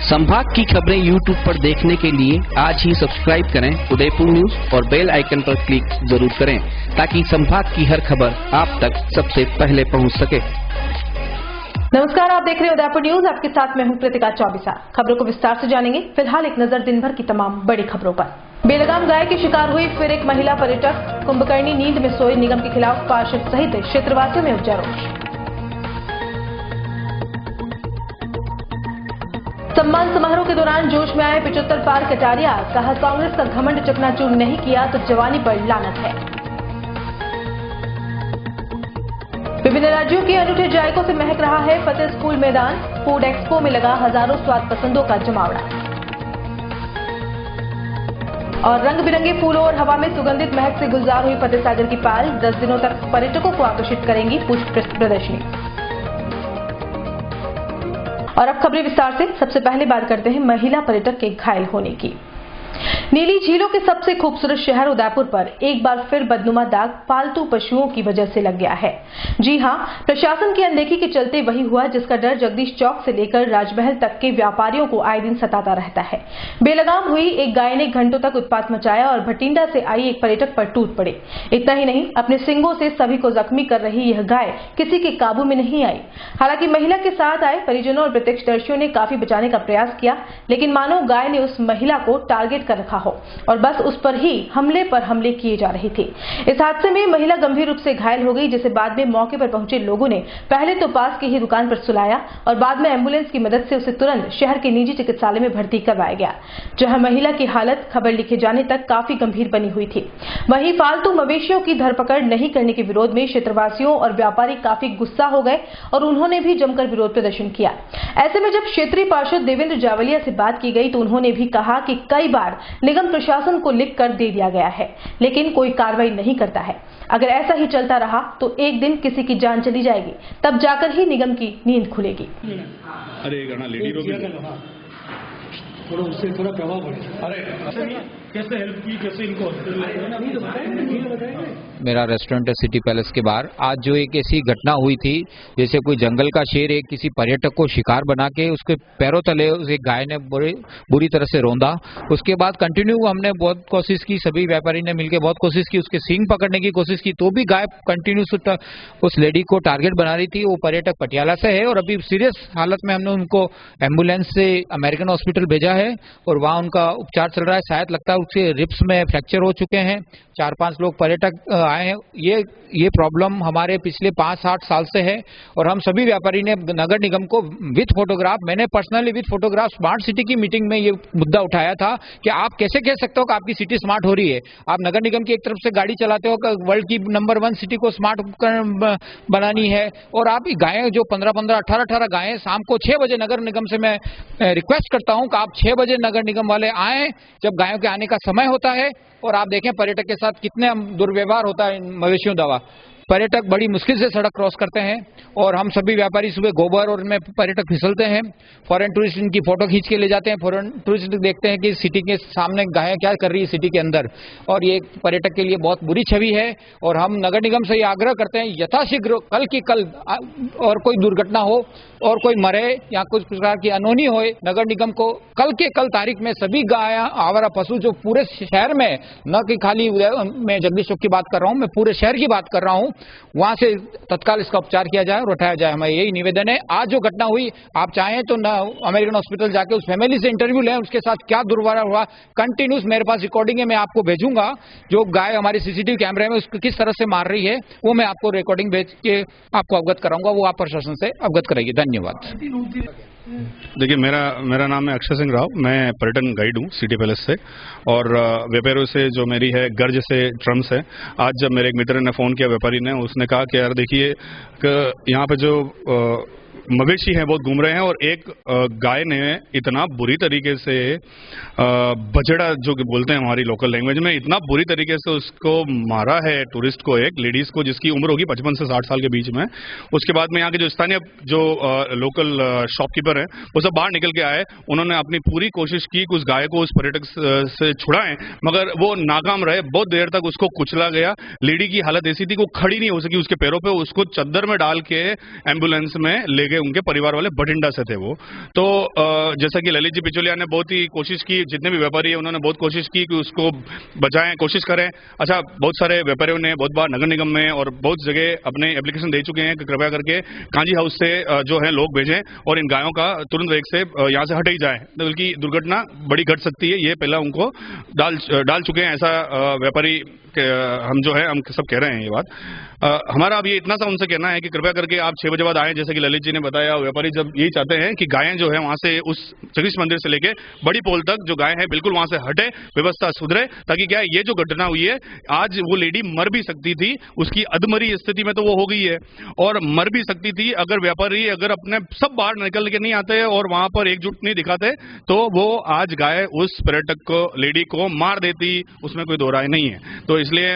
संभाग की खबरें YouTube पर देखने के लिए आज ही सब्सक्राइब करें उदयपुर न्यूज और बेल आइकन पर क्लिक जरूर करें ताकि संभाग की हर खबर आप तक सबसे पहले पहुंच सके। नमस्कार, आप देख रहे हैं उदयपुर न्यूज। आपके साथ मैं हूं कृतिका चौबीसा। खबरों को विस्तार से जानेंगे। फिलहाल एक नजर दिन भर की तमाम बड़ी खबरों पर। बेलगाम गाय की शिकार हुई फिर एक महिला पर्यटक। कुंभकर्णी नींद में सोए निगम के खिलाफ पार्षद सहित क्षेत्रवासियों में उपजा रोष। सम्मान समारोह के दौरान जोश में आए 75 पार कटारिया। कहा, कांग्रेस का घमंड चकनाचूर नहीं किया तो जवानी पर लानत है। विभिन्न राज्यों के अनूठे जायकों से महक रहा है फतेह स्कूल मैदान। फूड एक्सपो में लगा हजारों स्वाद पसंदों का जमावड़ा। और रंग बिरंगे फूलों और हवा में सुगंधित महक से गुलजार हुई फतेह सागर की पाल। 10 दिनों तक पर्यटकों को आकर्षित करेंगी पुष्प प्रदर्शनी। और अब खबरें विस्तार से। सबसे पहले बात करते हैं महिला पर्यटक के घायल होने की। नीली झीलों के सबसे खूबसूरत शहर उदयपुर पर एक बार फिर बदनुमा दाग पालतू पशुओं की वजह से लग गया है। जी हां, प्रशासन की अनदेखी के चलते वही हुआ जिसका डर जगदीश चौक से लेकर राजमहल तक के व्यापारियों को आए दिन सताता रहता है। बेलगाम हुई एक गाय ने घंटों तक उत्पात मचाया और भटिंडा से आई एक पर्यटक पर टूट पड़े। इतना ही नहीं, अपने सिंगों से सभी को जख्मी कर रही यह गाय किसी के काबू में नहीं आई। हालांकि महिला के साथ आए परिजनों और प्रत्यक्षदर्शियों ने काफी बचाने का प्रयास किया, लेकिन मानो गाय ने उस महिला को टारगेट कर रखा हो और बस उस पर ही हमले पर हमले किए जा रहे थे। इस हादसे में महिला गंभीर रूप से घायल हो गई, जिसे बाद में मौके पर पहुंचे लोगों ने पहले तो पास की ही दुकान पर सुलाया और बाद में एम्बुलेंस की मदद से उसे तुरंत शहर के निजी चिकित्सालय में भर्ती करवाया गया, जहां महिला की हालत खबर लिखे जाने तक काफी गंभीर बनी हुई थी। वहीं फालतू मवेशियों की धरपकड़ नहीं करने के विरोध में क्षेत्रवासियों और व्यापारी काफी गुस्सा हो गए और उन्होंने भी जमकर विरोध प्रदर्शन किया। ऐसे में जब क्षेत्रीय पार्षद देवेंद्र जावलिया से बात की गई तो उन्होंने भी कहा कि कई बार निगम प्रशासन को लिख कर दे दिया गया है, लेकिन कोई कार्रवाई नहीं करता है। अगर ऐसा ही चलता रहा तो एक दिन किसी की जान चली जाएगी, तब जाकर ही निगम की नींद खुलेगी। अरे लेडी थोड़ा उससे थोड़ा प्रभाव पड़े। अरे कैसे हेल्प की, कैसे इनको मेरा रेस्टोरेंट है सिटी पैलेस के बाहर। आज जो एक ऐसी घटना हुई थी जैसे कोई जंगल का शेर एक किसी पर्यटक को शिकार बना के उसके पैरों तले उसे गाय ने बुरी तरह से रौंदा। उसके बाद कंटिन्यू हमने बहुत कोशिश की, सभी व्यापारी ने मिलकर बहुत कोशिश की, उसके सींग पकड़ने की कोशिश की, तो भी गाय कंटिन्यू उस लेडी को टारगेट बना रही थी। वो पर्यटक पटियाला से है और अभी सीरियस हालत में हमने उनको एम्बुलेंस से अमेरिकन हॉस्पिटल भेजा है और वहाँ उनका उपचार चल रहा है। शायद लगता है उसके रिब्स में फ्रैक्चर हो चुके हैं। 4-5 लोग पर्यटक आए हैं। ये प्रॉब्लम हमारे पिछले 5-8 साल से है और हम सभी व्यापारी ने नगर निगम को विथ फोटोग्राफ, मैंने personally with photograph smart city की मीटिंग में ये मुद्दा उठाया था कि आप कैसे कह सकते हो कि आपकी सिटी स्मार्ट हो रही है। आप नगर निगम की एक तरफ से गाड़ी चलाते हो, वर्ल्ड की नंबर 1 सिटी को स्मार्ट बनानी है और आप गायें जो 15-15, 18-18 गायें शाम को 6 बजे नगर निगम से मैं रिक्वेस्ट करता हूं कि आप 6 बजे नगर निगम वाले आए जब गायों के आने का समय होता है और आप देखें पर्यटक के साथ कितने दुर्व्यवहार होता है मवेशियों दवा। पर्यटक बड़ी मुश्किल से सड़क क्रॉस करते हैं और हम सभी व्यापारी सुबह गोबर और उनमें पर्यटक फिसलते हैं। फॉरेन टूरिस्ट इनकी फोटो खींच के ले जाते हैं। फॉरेन टूरिस्ट देखते हैं कि सिटी के सामने गायें क्या कर रही है सिटी के अंदर, और ये पर्यटक के लिए बहुत बुरी छवि है। और हम नगर निगम से ये आग्रह करते हैं यथाशीघ्र कल की कल और कोई दुर्घटना हो और कोई मरे या कुछ प्रकार की अनहोनी हो, नगर निगम को कल के कल तारीख में सभी गाय आवारा पशु जो पूरे शहर में, न कि खाली मैं जगदीश चौक की बात कर रहा हूं, मैं पूरे शहर की बात कर रहा हूं, वहां से तत्काल इसका उपचार किया जाए और उठाया जाए। हमारा यही निवेदन है। आज जो घटना हुई, आप चाहें तो अमेरिकन हॉस्पिटल जाके उस फैमिली से इंटरव्यू लें, उसके साथ क्या दुर्व्यवहार हुआ। कंटिन्यूस मेरे पास रिकॉर्डिंग है, मैं आपको भेजूंगा। जो गाय हमारी सीसीटीवी कैमरे में उसको किस तरह से मार रही है वो मैं आपको रिकॉर्डिंग भेज के आपको अवगत कराऊंगा, वो आप प्रशासन से अवगत कराइए। धन्यवाद। देखिए, मेरा नाम है अक्षय सिंह राव। मैं पर्यटन गाइड हूँ सिटी पैलेस से और व्यापारियों से जो मेरी है गर्ज से ट्रम्स है। आज जब मेरे एक मित्र ने फ़ोन किया, व्यापारी ने, उसने कहा कि यार देखिए कि यहाँ पे जो मवेशी हैं बहुत घूम रहे हैं और एक गाय ने इतना बुरी तरीके से बछड़ा जो कि बोलते हैं हमारी लोकल लैंग्वेज में, इतना बुरी तरीके से उसको मारा है टूरिस्ट को, एक लेडीज को जिसकी उम्र होगी 55 से 60 साल के बीच में। उसके बाद में यहाँ के जो स्थानीय जो लोकल शॉपकीपर है वो सब बाहर निकल के आए। उन्होंने अपनी पूरी कोशिश की कि उस गाय को उस पर्यटक से छुड़ाएं, मगर वो नाकाम रहे। बहुत देर तक उसको कुचला गया। लेडी की हालत ऐसी थी कि वो खड़ी नहीं हो सकी उसके पैरों पे। उसको चद्दर में डाल के एम्बुलेंस में ले गए के उनके परिवार वाले बठिंडा से थे वो। तो जैसा कि ललित जी पिचोलिया ने बहुत ही कोशिश की, जितने भी व्यापारी है उन्होंने बहुत कोशिश की कि उसको बचाएं, कोशिश करें। अच्छा, बहुत सारे व्यापारियों ने बहुत बार नगर निगम में और बहुत जगह अपने एप्लीकेशन दे चुके हैं कि कृपया करके कांजी हाउस से जो है लोग भेजें और इन गायों का तुरंत वेग से यहाँ से हट ही जाए, बल्कि दुर्घटना बड़ी घट सकती है। ये पहला उनको डाल चुके हैं, ऐसा व्यापारी हम जो है हम सब कह रहे हैं ये बात। हमारा अब ये इतना सा उनसे कहना है कि कृपया करके आप 6 बजे बाद आए, जैसे कि ललित जी ने बताया। व्यापारी जब यही चाहते हैं कि गायें जो है वहां से उस जगदीश मंदिर से लेके बड़ी पोल तक जो गाय है बिल्कुल वहां से हटे, व्यवस्था सुधरे, ताकि क्या है ये जो घटना हुई है, आज वो लेडी मर भी सकती थी, उसकी अधमरी स्थिति में तो वो हो गई है, और मर भी सकती थी अगर व्यापारी अगर अपने सब बाहर निकल के नहीं आते और वहां पर एकजुट नहीं दिखाते, तो वो आज गाय उस पर्यटक को, लेडी को मार देती, उसमें कोई दो राय नहीं है। तो इसलिए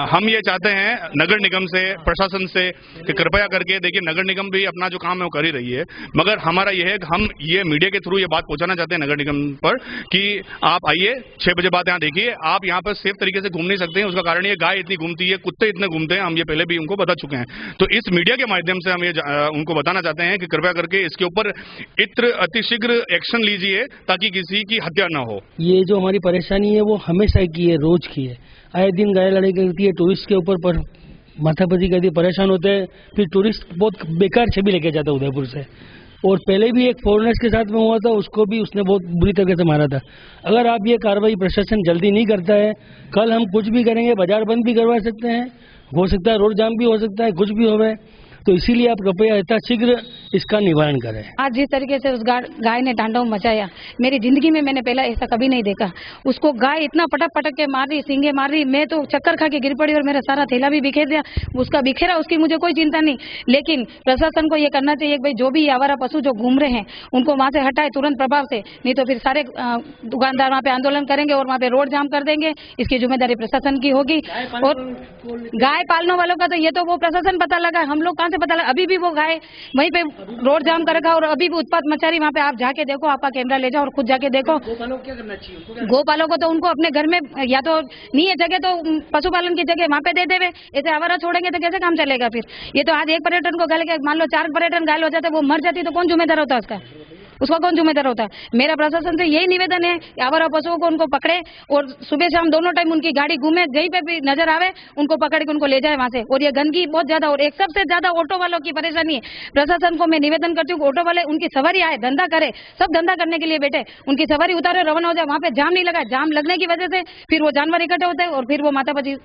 हम ये चाहते हैं नगर निगम से, प्रशासन से कि कृपया करके, देखिए नगर निगम भी अपना जो काम है वो कर ही रही है, मगर हमारा ये है कि हम ये मीडिया के थ्रू ये बात पहुंचाना चाहते हैं नगर निगम पर कि आप आइए 6 बजे बाद यहाँ देखिए, आप यहाँ पर सेफ तरीके से घूम नहीं सकते हैं। उसका कारण ये गाय इतनी घूमती है, कुत्ते इतने घूमते हैं, हम ये पहले भी उनको बता चुके हैं। तो इस मीडिया के माध्यम से हम ये उनको बताना चाहते हैं कि कृपया करके इसके ऊपर अतिशीघ्र एक्शन लीजिए ताकि किसी की हत्या न हो। ये जो हमारी परेशानी है वो हमेशा की है, रोज की है। आए दिन गाय लड़ाई करती है, टूरिस्ट के ऊपर पर माथापच्ची करती है, परेशान होते हैं, फिर टूरिस्ट बहुत बेकार छवि लेके जाता है उदयपुर से। और पहले भी एक फॉरेनर्स के साथ में हुआ था, उसको भी उसने बहुत बुरी तरीके से मारा था। अगर आप ये कार्रवाई प्रशासन जल्दी नहीं करता है, कल हम कुछ भी करेंगे, बाजार बंद भी करवा सकते हैं, हो सकता है रोड जाम भी हो सकता है, कुछ भी होवे। तो इसीलिए आप कृपया यथाशीघ्र इसका निवारण करें। आज जिस तरीके से उस गाय ने तांडव मचाया, मेरी जिंदगी में मैंने पहला ऐसा कभी नहीं देखा। उसको गाय इतना पटक पटक के मार रही, सींगे मार रही, मैं तो चक्कर खा के गिर पड़ी और मेरा सारा थैला भी बिखेर दिया। उसका बिखेरा, उसकी मुझे कोई चिंता नहीं, लेकिन प्रशासन को ये करना चाहिए कि भाई जो भी आवारा पशु जो घूम रहे हैं उनको वहां से हटाए तुरंत प्रभाव से, नहीं तो फिर सारे दुकानदार वहाँ पे आंदोलन करेंगे और वहाँ पे रोड जाम कर देंगे। इसकी जिम्मेदारी प्रशासन की होगी। और गाय पालने वालों का तो ये तो वो प्रशासन पता लगा, हम लोग कहाँ से पता लगा। अभी भी वो गाय वहीं पे रोड जाम कर रखा और अभी भी उत्पात मचा रही। वहाँ पे आप जाके देखो, आपका कैमरा ले जाओ और खुद जाके देखो। गोपालों को क्या करना चाहिए? गोपालों को तो उनको अपने घर में, या तो नहीं है जगह तो पशुपालन की जगह वहाँ पे दे देवे। ऐसे आवारा छोड़ेंगे तो कैसे काम चलेगा फिर? ये तो आज एक पर्यटन को घायल, मान लो 4 पर्यटन घायल हो जाते, वो मर जाती तो कौन जिम्मेदार होता है उसका कौन जिम्मेदार होता है? मेरा प्रशासन से यही निवेदन है कि आवारा पशुओं को उनको पकड़े और सुबह शाम दोनों टाइम उनकी गाड़ी घूमे, कहीं पे भी नजर आवे उनको पकड़ के उनको ले जाए वहां से। और ये गंदगी बहुत ज्यादा, और एक सबसे ज्यादा ऑटो वालों की परेशानी है। प्रशासन को मैं निवेदन करती हूँ, ऑटो वाले उनकी सवारी आए, धंधा करे, सब धंधा करने के लिए बैठे, उनकी सवारी उतारे, रवाना हो जाए, वहां पे जाम नहीं लगा। जाम लगने की वजह से फिर वो जानवर इकट्ठे होते हैं और फिर वो माथापच्ची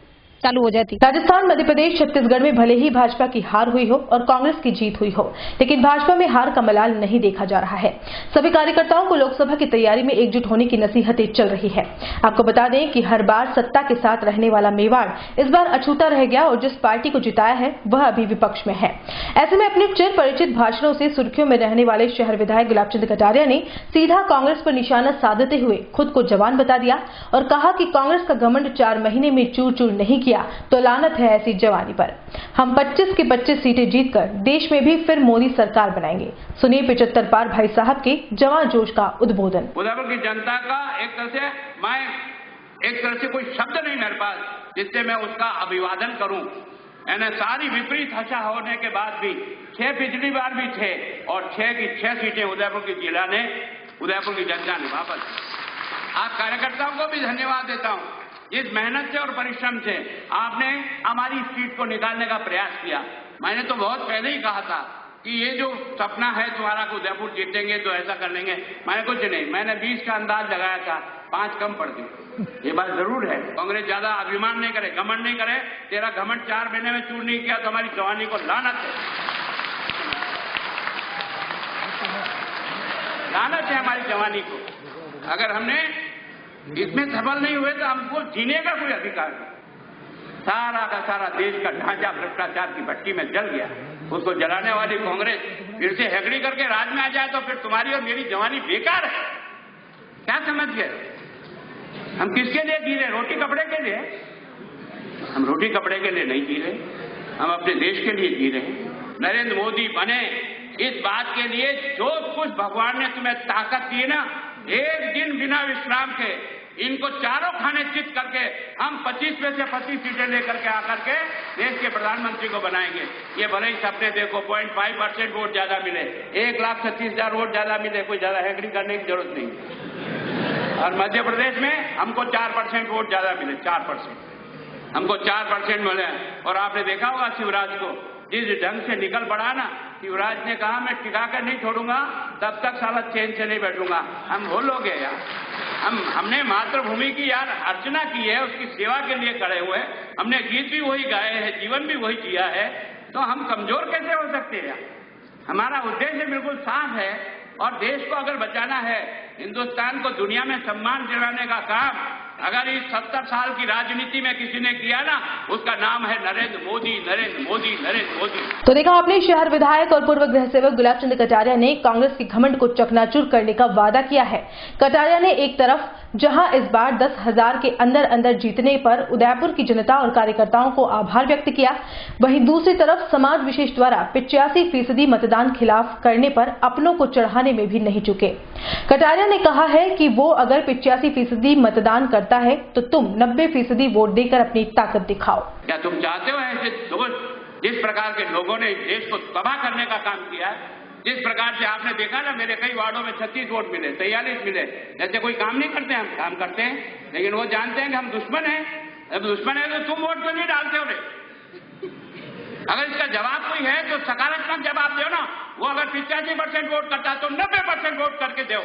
चालू हो जाती। राजस्थान, मध्य प्रदेश, छत्तीसगढ़ में भले ही भाजपा की हार हुई हो और कांग्रेस की जीत हुई हो, लेकिन भाजपा में हार का मलाल नहीं देखा जा रहा है। सभी कार्यकर्ताओं को लोकसभा की तैयारी में एकजुट होने की नसीहतें चल रही है। आपको बता दें कि हर बार सत्ता के साथ रहने वाला मेवाड़ इस बार अछूता रह गया और जिस पार्टी को जिताया है वह अभी विपक्ष में है। ऐसे में अपने चिर परिचित भाषणों से सुर्खियों में रहने वाले शहर विधायक गुलाबचंद कटारिया ने सीधा कांग्रेस पर निशाना साधते हुए खुद को जवान बता दिया और कहा कि कांग्रेस का घमंड 4 महीने में चूर चूर नहीं किया तो लानत है ऐसी जवानी पर। हम 25 की 25 सीटें जीतकर देश में भी फिर मोदी सरकार बनाएंगे। सुनिए 75 पार भाई साहब के जवान जोश का उद्बोधन। उदयपुर की जनता का एक तरह से कोई शब्द नहीं मेरे पास जिससे मैं उसका अभिवादन करूं। यानी सारी विपरीत हशा होने के बाद भी 6 पिछली बार भी थे और 6 की 6 सीटें उदयपुर की जिला ने, उदयपुर की जनता ने वापस। आप कार्यकर्ताओं को भी धन्यवाद देता हूं। इस मेहनत से और परिश्रम से आपने हमारी सीट को निकालने का प्रयास किया। मैंने तो बहुत पहले ही कहा था कि ये जो सपना है तुम्हारा को उदयपुर जीतेंगे तो ऐसा कर लेंगे, मैंने कुछ नहीं, मैंने 20 का अंदाज लगाया था, 5 कम पड़ गए। ये बात जरूर है, कांग्रेस ज्यादा अभिमान नहीं करे, घमंड नहीं करे। तेरा घमंड 4 महीने में चूर नहीं किया तो हमारी जवानी को लानत है, लानत है हमारी जवानी को। अगर हमने इसमें सफल नहीं हुए तो हमको जीने का कोई अधिकार नहीं। सारा का सारा देश का ढांचा भ्रष्टाचार की भट्टी में जल गया। उसको जलाने वाली कांग्रेस फिर से हेगड़ी करके राज में आ जाए तो फिर तुम्हारी और मेरी जवानी बेकार है। क्या समझ गए? हम किसके लिए जी रहे? रोटी कपड़े के लिए? हम रोटी कपड़े के लिए नहीं जी रहे, हम अपने देश के लिए जी रहे हैं। नरेंद्र मोदी बने इस बात के लिए जो कुछ भगवान ने तुम्हें ताकत दी ना, एक दिन बिना विश्राम के इनको चारों खाने चित करके हम 25 में से 25 सीटें लेकर के आकर के देश के प्रधानमंत्री को बनाएंगे। ये भले ही सपने देखो 0.5% वोट ज्यादा मिले, 1,36,000 वोट ज्यादा मिले, कोई ज्यादा हैंकरिंग करने की जरूरत नहीं। और मध्य प्रदेश में हमको 4% वोट ज्यादा मिले, 4%, हमको 4% मिले। और आपने देखा होगा शिवराज को जिस ढंग से निकल पड़ा ना, शिवराज ने कहा मैं टिका कर नहीं छोड़ूंगा, तब तक साला चैन से नहीं बैठूंगा। हम भूल हो गए यार, हमने मातृभूमि की यार अर्चना की है, उसकी सेवा के लिए खड़े हुए, हमने गीत भी वही गाए हैं, जीवन भी वही जिया है, तो हम कमजोर कैसे हो सकते हैं यार? हमारा उद्देश्य बिल्कुल साफ है और देश को अगर बचाना है, हिंदुस्तान को दुनिया में सम्मान दिलाने का काम अगर इस 70 साल की राजनीति में किसी ने किया ना, उसका नाम है नरेंद्र मोदी, नरेंद्र मोदी, नरेंद्र मोदी। तो देखा आपने, शहर विधायक और पूर्व गृह सेवक गुलाब चंद कटारिया ने कांग्रेस के घमंड को चकनाचूर करने का वादा किया है। कटारिया ने एक तरफ जहां इस बार 10,000 के अंदर अंदर जीतने पर उदयपुर की जनता और कार्यकर्ताओं को आभार व्यक्त किया, वहीं दूसरी तरफ समाज विशेष द्वारा 85% मतदान खिलाफ करने पर अपनों को चढ़ाने में भी नहीं चुके। कटारिया ने कहा है कि वो अगर 85% मतदान करता है तो तुम 90% वोट देकर अपनी ताकत दिखाओ। क्या तुम चाहते हो ऐसे जिस प्रकार के लोगों ने देश को तबाह करने का काम किया है, जिस प्रकार से आपने देखा ना, मेरे कई वार्डों में 36 वोट मिले, 43 मिले, जैसे कोई काम नहीं करते, हम काम करते हैं, लेकिन वो जानते हैं कि हम दुश्मन हैं। अब दुश्मन है तो तुम वोट क्यों नहीं डालते हो रे? अगर इसका जवाब कोई है तो सकारात्मक जवाब दो ना। वो अगर 85% वोट करता तो 90% वोट करके दो।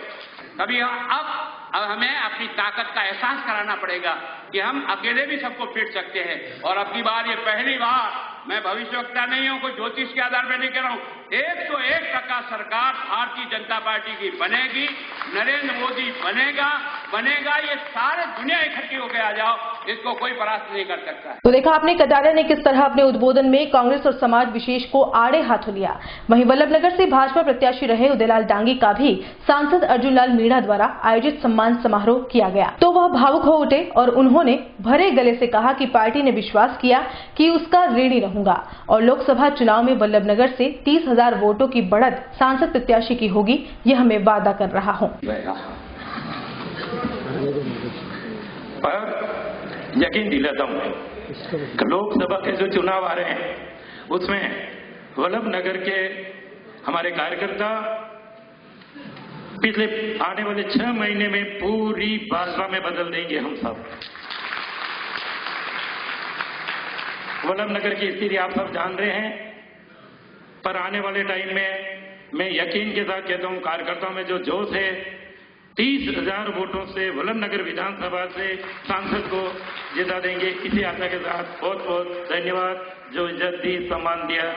कभी अब हमें अपनी ताकत का एहसास कराना पड़ेगा कि हम अकेले भी सबको पीट सकते हैं। और अब की बार, ये पहली बार, मैं भविष्यवक्ता नहीं हूं, कोई ज्योतिष के आधार पर नहीं कह रहा हूं, 101% सरकार भारतीय जनता पार्टी की बनेगी, नरेंद्र मोदी बनेगा। ये सारे दुनिया इकट्ठी होकर आ जाओ, इसको कोई परास्त नहीं कर सकता है। तो देखा आपने कटारिया ने किस तरह अपने उद्बोधन में कांग्रेस और समाज विशेष को आड़े हाथों लिया। वहीं वल्लभनगर से भाजपा प्रत्याशी रहे उदयलाल डांगी का भी सांसद अर्जुन लाल मीणा द्वारा आयोजित सम्मान समारोह किया गया, तो वह भावुक हो उठे और उन्होंने भरे गले से कहा कि पार्टी ने विश्वास किया कि उसका ऋणी रहूंगा और लोकसभा चुनाव में वल्लभनगर से 30,000 वोटों की बढ़त सांसद प्रत्याशी की होगी, यह मैं वादा कर रहा हूं। पर यकीन दिलाता हूं, लोकसभा के जो चुनाव आ रहे हैं उसमें वल्लभनगर के हमारे कार्यकर्ता पिछले आने वाले 6 महीने में पूरी भाजपा में बदल देंगे हम सब। वल्लभनगर की स्थिति आप सब जान रहे हैं, पर आने वाले टाइम में मैं यकीन के साथ कहता हूं, कार्यकर्ताओं में जो जोश है, 30,000 वोटों से वल्लभनगर विधानसभा से सांसद को जिता देंगे। इसी आशा के साथ बहुत बहुत धन्यवाद। जो इज्जत दी, सम्मान दिया,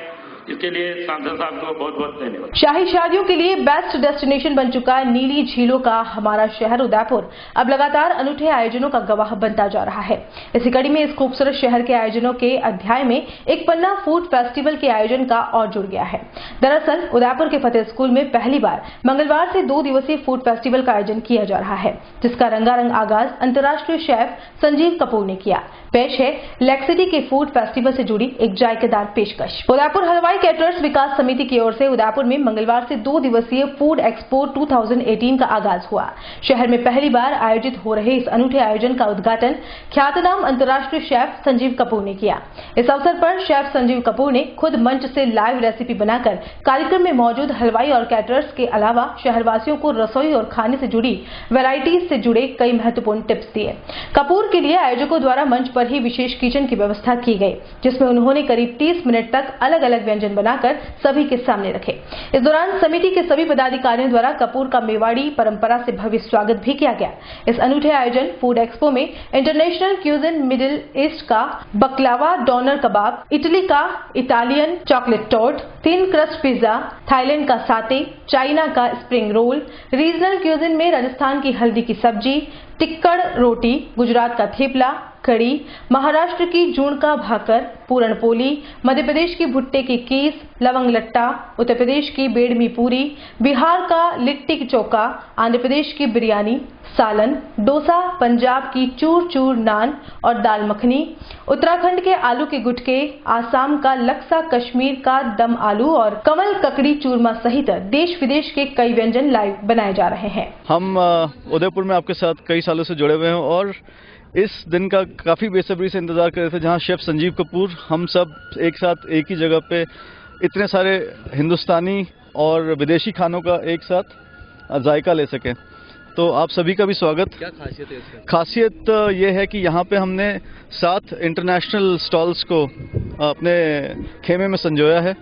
इसके लिए सांसद साहब को बहुत बहुत धन्यवाद। शाही शादियों के लिए बेस्ट डेस्टिनेशन बन चुका है नीली झीलों का हमारा शहर उदयपुर अब लगातार अनूठे आयोजनों का गवाह बनता जा रहा है। इसी कड़ी में इस खूबसूरत शहर के आयोजनों के अध्याय में एक पन्ना फूड फेस्टिवल के आयोजन का और जुड़ गया है। दरअसल उदयपुर के फतेह स्कूल में पहली बार मंगलवार से 2 दिवसीय फूड फेस्टिवल का आयोजन किया जा रहा है, जिसका रंगारंग आगाज अंतर्राष्ट्रीय शेफ संजीव कपूर ने किया। पेश है लेक्सिटी के फूड फेस्टिवल से जुड़ी एक जायकेदार पेशकश। उदयपुर हलवाई कैटरर्स विकास समिति की ओर से उदयपुर में मंगलवार से 2 दिवसीय फूड एक्सपो 2018 का आगाज हुआ। शहर में पहली बार आयोजित हो रहे इस अनूठे आयोजन का उद्घाटन ख्यातनाम अंतर्राष्ट्रीय शेफ संजीव कपूर ने किया। इस अवसर पर शेफ संजीव कपूर ने खुद मंच से लाइव रेसिपी बनाकर कार्यक्रम में मौजूद हलवाई और कैटरर्स के अलावा शहरवासियों को रसोई और खाने से जुड़ी वैरायटीज से जुड़े कई महत्वपूर्ण टिप्स दिए। कपूर के लिए आयोजकों द्वारा मंच पर ही विशेष किचन की व्यवस्था की गई, जिसमें उन्होंने करीब 30 मिनट तक अलग अलग व्यंजन बनाकर सभी के सामने रखे। इस दौरान समिति के सभी पदाधिकारियों द्वारा कपूर का मेवाड़ी परंपरा से भव्य स्वागत भी किया गया। इस अनूठे आयोजन फूड एक्सपो में इंटरनेशनल क्यूजिन, मिडिल ईस्ट का बकलावा डोनर कबाब, इटली का Italian chocolate torte, thin crust pizza, Thailand का साते, चाइना का स्प्रिंग रोल, रीजनल क्यूजिन में राजस्थान की हल्दी की सब्जी, टिक्कड़ रोटी, गुजरात का थेपला, कड़ी, महाराष्ट्र की जूण का भाकर, पूरणपोली, मध्य प्रदेश की भुट्टे की कीस, लवंग लट्टा, उत्तर प्रदेश की बेडमी पूरी, बिहार का लिट्टी चोखा, आंध्र प्रदेश की बिरयानी, सालन, डोसा, पंजाब की चूर चूर नान और दाल मखनी, उत्तराखंड के आलू के गुटके, आसाम का लक्सा, कश्मीर का दम आलू और कमल ककड़ी चूरमा सहित देश विदेश के कई व्यंजन लाइव बनाए जा रहे हैं। हम उदयपुर में आपके साथ कई सालों से जुड़े हुए हैं और इस दिन का काफ़ी बेसब्री से इंतज़ार कर रहे थे जहां शेफ संजीव कपूर हम सब एक साथ एक ही जगह पे इतने सारे हिंदुस्तानी और विदेशी खानों का एक साथ जायका ले सकें। तो आप सभी का भी स्वागत। क्या खासियत है इसका? खासियत ये है कि यहाँ पे हमने 7 इंटरनेशनल स्टॉल्स को अपने खेमे में संजोया है,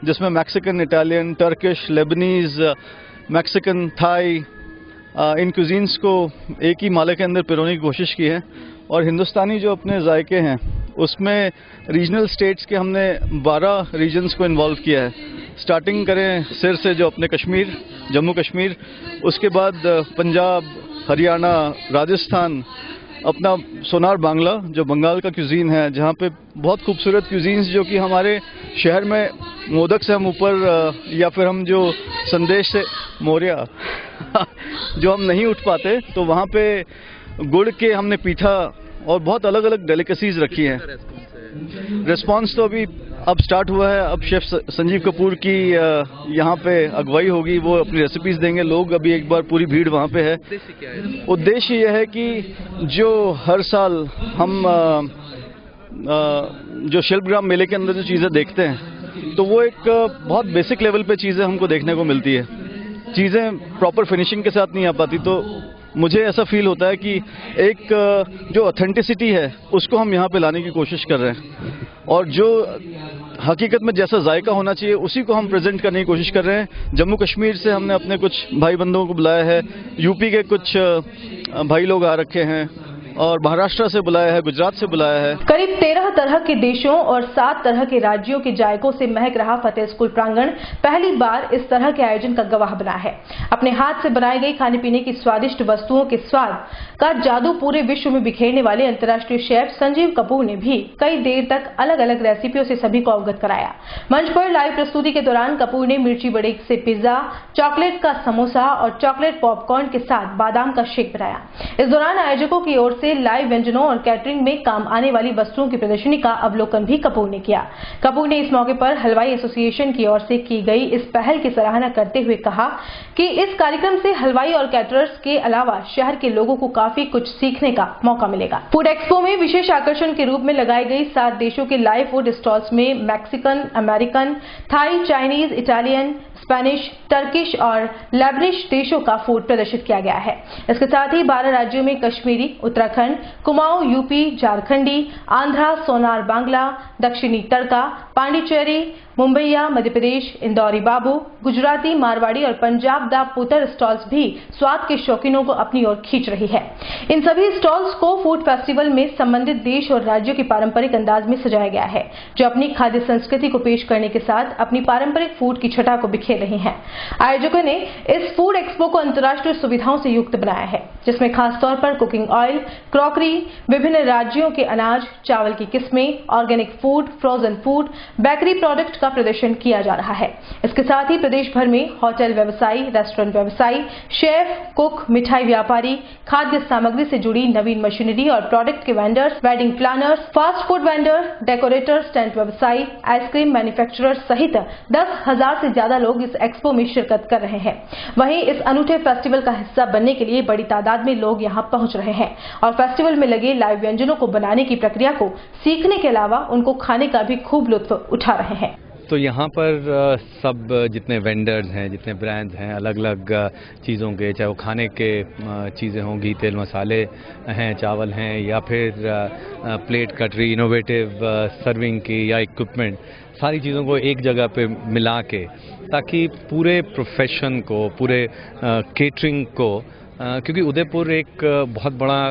जिसमें Mexican, Italian, Turkish, Lebanese, Mexican, Thai, इन क्यूजीन्स को एक ही माले के अंदर पिरोने की कोशिश की है। और हिंदुस्तानी जो अपने जायके हैं उसमें रीजनल स्टेट्स के हमने 12 रीजन्स को इन्वॉल्व किया है। स्टार्टिंग करें सिर से, जो अपने कश्मीर, जम्मू कश्मीर, उसके बाद पंजाब, हरियाणा, राजस्थान, अपना सोनार बांग्ला जो बंगाल का क्यूजीन है, जहाँ पे बहुत खूबसूरत क्यूजीन्स जो कि हमारे शहर में मोदक से हम ऊपर या फिर हम जो संदेश से मोरिया जो हम नहीं उठ पाते, तो वहाँ पे गुड़ के हमने पीठा और बहुत अलग अलग डेलिकेसीज रखी हैं। रिस्पांस तो अभी अब स्टार्ट हुआ है। अब शेफ संजीव कपूर की यहाँ पे अगुवाई होगी, वो अपनी रेसिपीज देंगे। लोग अभी एक बार पूरी भीड़ वहाँ पे है। उद्देश्य यह है कि जो हर साल हम जो शिल्पग्राम मेले के अंदर जो चीज़ें देखते हैं, तो वो एक बहुत बेसिक लेवल पे चीज़ें हमको देखने को मिलती है। चीज़ें प्रॉपर फिनिशिंग के साथ नहीं आ पाती, तो मुझे ऐसा फील होता है कि एक जो ऑथेंटिसिटी है उसको हम यहाँ पे लाने की कोशिश कर रहे हैं, और जो हकीकत में जैसा जायका होना चाहिए उसी को हम प्रेजेंट करने की कोशिश कर रहे हैं। जम्मू कश्मीर से हमने अपने कुछ भाई बंधुओं को बुलाया है, यूपी के कुछ भाई लोग आ रखे हैं, और महाराष्ट्र से बुलाया है, गुजरात से बुलाया है। करीब 13 तरह के देशों और 7 तरह के राज्यों के जायकों से महक रहा फतेह स्कूल प्रांगण पहली बार इस तरह के आयोजन का गवाह बना है। अपने हाथ से बनाई गई खाने पीने की स्वादिष्ट वस्तुओं के स्वाद का जादू पूरे विश्व में बिखेरने वाले अंतर्राष्ट्रीय शेफ संजीव कपूर ने भी कई देर तक अलग अलग रेसिपियों से सभी को अवगत कराया। मंच पर लाइव प्रस्तुति के दौरान कपूर ने मिर्ची बड़े से पिज्जा, चॉकलेट का समोसा और चॉकलेट पॉपकॉर्न के साथ बादाम का शेक बनाया। इस दौरान आयोजकों की ओर से लाइव व्यंजनों और कैटरिंग में काम आने वाली वस्तुओं की प्रदर्शनी का अवलोकन भी कपूर ने किया। कपूर ने इस मौके पर हलवाई एसोसिएशन की ओर से की गई इस पहल की सराहना करते हुए कहा कि इस कार्यक्रम से हलवाई और कैटरर्स के अलावा शहर के लोगों को काफी कुछ सीखने का मौका मिलेगा। फूड एक्सपो में विशेष आकर्षण के रूप में लगाई गई 7 देशों के लाइव फूड स्टॉल्स में Mexican, American, Thai, Chinese, Italian, Spanish, Turkish और लेबनिश देशों का फूड प्रदर्शित किया गया है। इसके साथ ही 12 राज्यों में कश्मीरी, उत्तराखंड, कुमाऊं, यूपी, झारखंडी, आंध्रा, सोनार बांग्ला, दक्षिणी तड़का, पांडिचेरी, मुंबईया, मध्य प्रदेश, इंदौरी बाबू, गुजराती, मारवाड़ी और पंजाब दा पुतर स्टॉल्स भी स्वाद के शौकीनों को अपनी ओर खींच रही है। इन सभी स्टॉल्स को फूड फेस्टिवल में संबंधित देश और राज्यों के पारंपरिक अंदाज में सजाया गया है, जो अपनी खाद्य संस्कृति को पेश करने के साथ अपनी पारंपरिक फूड की छटा को बिखेर रही हैं। आयोजकों ने इस फूड एक्सपो को अंतर्राष्ट्रीय सुविधाओं से युक्त बनाया है, जिसमें खासतौर पर कुकिंग ऑयल, क्रॉकरी, विभिन्न राज्यों के अनाज, चावल की किस्में, organic food, frozen food, bakery product का प्रदर्शन किया जा रहा है। इसके साथ ही प्रदेश भर में होटल व्यवसायी, रेस्टोरेंट व्यवसायी, शेफ, कुक, मिठाई व्यापारी, खाद्य सामग्री से जुड़ी नवीन मशीनरी और प्रोडक्ट के vendors, wedding planners, fast food vendor, decorators, tent व्यवसायी, आइसक्रीम मैन्युफैक्चरर्स सहित 10,000 से ज्यादा लोग इस एक्सपो में शिरकत कर रहे हैं। वहीं इस अनूठे फेस्टिवल का हिस्सा बनने के लिए बड़ी तादाद में लोग यहां पहुंच रहे हैं और फेस्टिवल में लगे लाइव व्यंजनों को बनाने की प्रक्रिया को सीखने के अलावा उनको खाने का भी खूब लुत्फ उठा रहे हैं। तो यहाँ पर सब जितने वेंडर्स हैं, जितने ब्रांड्स हैं, अलग अलग चीज़ों के, चाहे वो खाने के चीज़ें हों, घी, तेल, मसाले हैं, चावल हैं, या फिर प्लेट, कटरी, इनोवेटिव सर्विंग की या इक्विपमेंट, सारी चीज़ों को एक जगह पे मिला के, ताकि पूरे प्रोफेशन को, पूरे केटरिंग को, क्योंकि उदयपुर एक बहुत बड़ा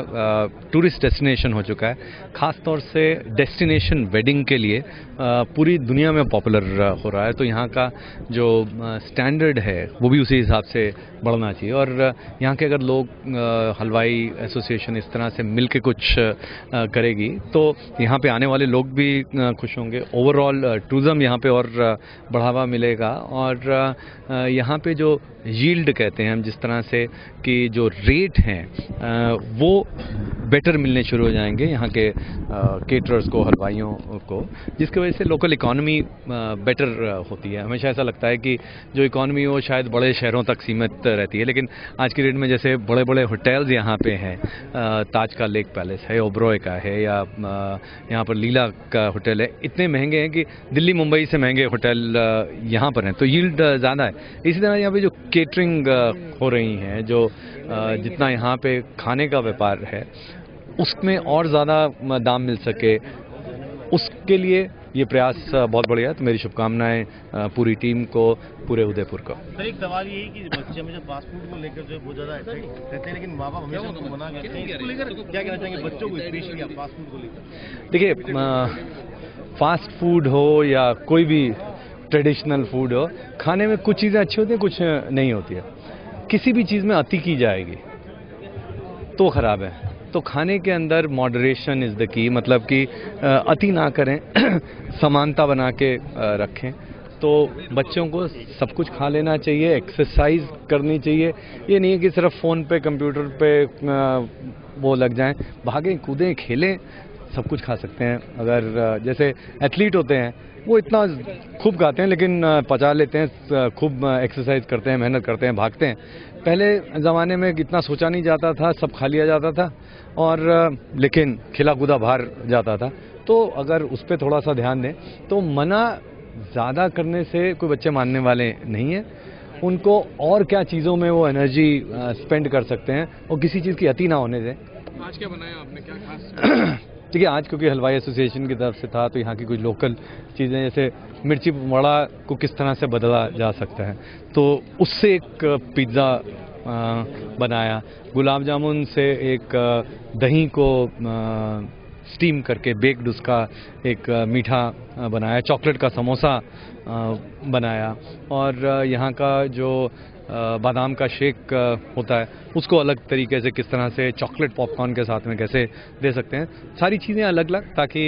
टूरिस्ट डेस्टिनेशन हो चुका है, ख़ास तौर से डेस्टिनेशन वेडिंग के लिए पूरी दुनिया में पॉपुलर हो रहा है। तो यहाँ का जो स्टैंडर्ड है वो भी उसी हिसाब से बढ़ना चाहिए। और यहाँ के अगर लोग हलवाई एसोसिएशन इस तरह से मिल के कुछ करेगी तो यहाँ पे आने वाले लोग भी खुश होंगे। ओवरऑल टूरिज्म यहाँ पे और बढ़ावा मिलेगा। और यहाँ पे जो यील्ड कहते हैं हम, जिस तरह से कि जो रेट हैं वो बेटर मिलने शुरू हो जाएंगे यहाँ के केटरर्स को, हलवाइयों को, जिसकी वजह से लोकल इकॉनमी बेटर होती है। हमेशा ऐसा लगता है कि जो इकॉनमी वो शायद बड़े शहरों तक सीमित रहती है, लेकिन आज की डेट में जैसे बड़े बड़े होटल्स यहाँ पे हैं, ताज का लेक पैलेस है, ओबरॉय का है, या यहाँ पर लीला का होटल है, इतने महंगे हैं कि दिल्ली मुंबई से महंगे होटल यहाँ पर हैं, तो यील्ड ज़्यादा है। इसी तरह यहाँ पे जो केटरिंग हो रही हैं, जो जितना यहाँ पे खाने का व्यापार है उसमें और ज़्यादा दाम मिल सके, उसके लिए ये प्रयास बहुत बढ़िया है। तो मेरी शुभकामनाएं पूरी टीम को, पूरे उदयपुर को। सर एक सवाल यही कि बच्चे हमेशा फास्ट फूड को लेकर जो है बहुत ज़्यादा रहते हैं, लेकिन माँ बाप हमेशा उनको मना करते हैं, इसको लेकर क्या कहना चाहेंगे बच्चों को स्पेशली आप फास्ट फूड को लेकर? देखिए, फास्ट फूड हो या कोई भी ट्रेडिशनल फूड हो, खाने में कुछ चीज़ें अच्छी होती हैं, कुछ नहीं होती है। किसी भी चीज़ में अति की जाएगी तो खराब है। तो खाने के अंदर मॉडरेशन इज़ द की, मतलब कि अति ना करें, समानता बना के रखें। तो बच्चों को सब कुछ खा लेना चाहिए, एक्सरसाइज करनी चाहिए। ये नहीं है कि सिर्फ फ़ोन पे, कंप्यूटर पे वो लग जाएं, भागें कूदें खेलें, सब कुछ खा सकते हैं। अगर जैसे एथलीट होते हैं वो इतना खूब खाते हैं लेकिन पचा लेते हैं, खूब एक्सरसाइज करते हैं, मेहनत करते हैं, भागते हैं। पहले ज़माने में इतना सोचा नहीं जाता था, सब खा लिया जाता था और लेकिन खिला कूदा बाहर जाता था। तो अगर उस पर थोड़ा सा ध्यान दें तो मना ज़्यादा करने से कोई बच्चे मानने वाले नहीं हैं। उनको और क्या चीज़ों में वो एनर्जी स्पेंड कर सकते हैं और किसी चीज़ की अति ना होने दें। आज क्या बनाया आपने, क्या खास? ठीक है, आज क्योंकि हलवाई एसोसिएशन की तरफ से था तो यहाँ की कुछ लोकल चीज़ें, जैसे मिर्ची वड़ा को किस तरह से बदला जा सकता है, तो उससे एक पिज़्ज़ा बनाया। गुलाब जामुन से एक दही को स्टीम करके बेक्ड उसका एक मीठा बनाया। चॉकलेट का समोसा बनाया। और यहाँ का जो बादाम का शेक होता है उसको अलग तरीके से किस तरह से चॉकलेट पॉपकॉर्न के साथ में कैसे दे सकते हैं। सारी चीज़ें अलग अलग, ताकि